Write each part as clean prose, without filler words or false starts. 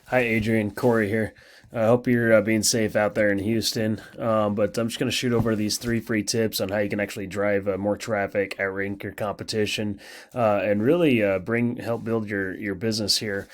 Hi, Adrian. Corey here. I hope you're being safe out there in Houston. But I'm just going to shoot over these three free tips on how you can actually drive more traffic, outrank your competition, and really help build your business here.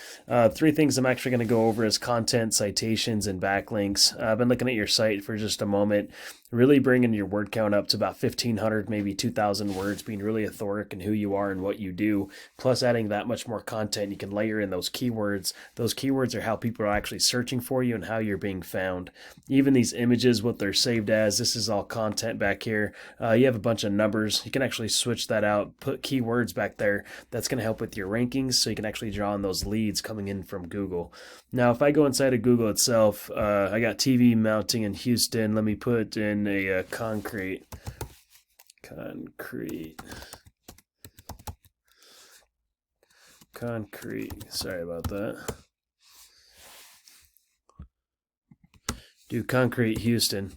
Three things I'm actually going to go over is content, citations, and backlinks. I've been looking at your site for just a moment, really bringing your word count up to about 1,500, maybe 2,000 words, being really authoric in who you are and what you do, plus adding that much more content. You can layer in those keywords. Those keywords are how people are actually searching for you and how you're being found. Even these images, what they're saved as, this is all content back here. You have a bunch of numbers. You can actually switch that out, put keywords back there. That's going to help with your rankings, so you can actually draw on those leads coming in from Google. Now, if I go inside of Google itself, I got TV mounting in Houston. Let me put in a concrete. Sorry about that. Do concrete Houston.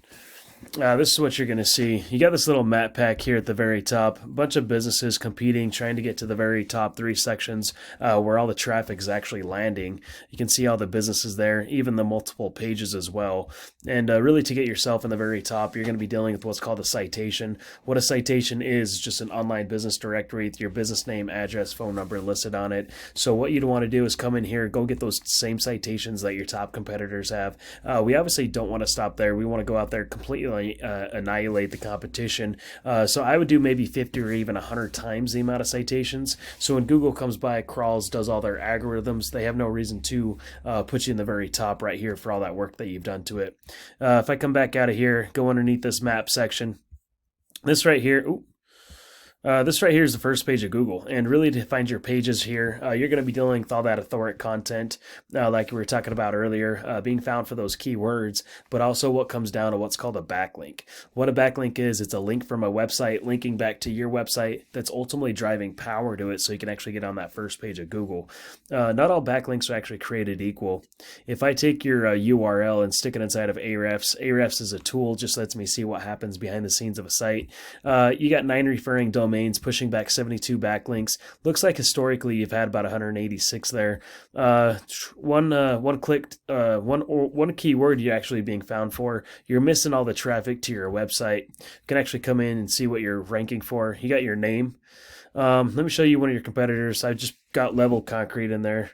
This is what you're going to see. You got this little map pack here at the very top. A bunch of businesses competing, trying to get to the very top three sections where all the traffic is actually landing. You can see all the businesses there, even the multiple pages as well. And really, to get yourself in the very top, you're going to be dealing with what's called a citation. What a citation is just an online business directory with your business name, address, phone number listed on it. So what you'd want to do is come in here, go get those same citations that your top competitors have. We obviously don't want to stop there. We want to go out there completely annihilate the competition. So I would do maybe 50 or even 100 times the amount of citations. So when Google comes by, crawls, does all their algorithms, they have no reason to put you in the very top right here for all that work that you've done to it. If I come back out of here, go underneath this map section, this right here, this right here is the first page of Google, and really to find your pages here, you're going to be dealing with all that authoric content, like we were talking about earlier, being found for those keywords, but also what comes down to what's called a backlink. What a backlink is, it's a link from a website linking back to your website that's ultimately driving power to it so you can actually get on that first page of Google. Not all backlinks are actually created equal. If I take your URL and stick it inside of Ahrefs is a tool, just lets me see what happens behind the scenes of a site. You got 9 referring domains pushing back 72 backlinks. Looks like historically you've had about 186 there. One keyword you're actually being found for. You're missing all the traffic to your website. You can actually come in and see what you're ranking for. You got your name. Let me show you one of your competitors. I just got Level Concrete in there.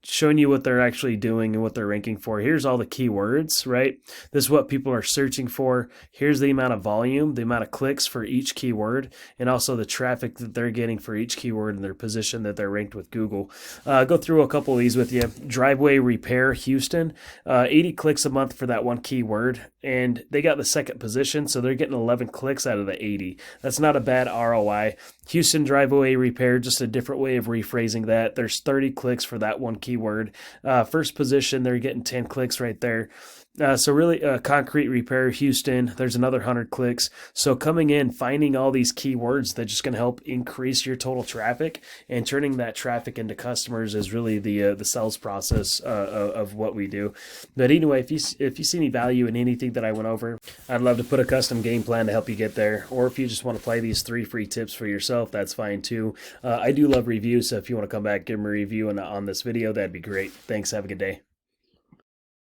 Showing you what they're actually doing and what they're ranking for. Here's all the keywords, right? This is what people are searching for. Here's the amount of volume, the amount of clicks for each keyword, and also the traffic that they're getting for each keyword and their position that they're ranked with Google. Go through a couple of these with you. Driveway repair Houston, 80 clicks a month for that one keyword, and they got the second position, so they're getting 11 clicks out of the 80. That's not a bad ROI. Houston driveway repair, just a different way of rephrasing that. There's 30 clicks for that one keyword. First position, they're getting 10 clicks right there. So really, concrete repair Houston, there's another 100 clicks. So coming in, finding all these keywords that's just going to help increase your total traffic, and turning that traffic into customers is really the sales process of what we do. But anyway, if you see any value in anything that I went over, I'd love to put a custom game plan to help you get there. Or if you just want to play these 3 free tips for yourself, that's fine too. I do love reviews, so if you want to come back, give me a review on this video, that'd be great. Thanks. Have a good day.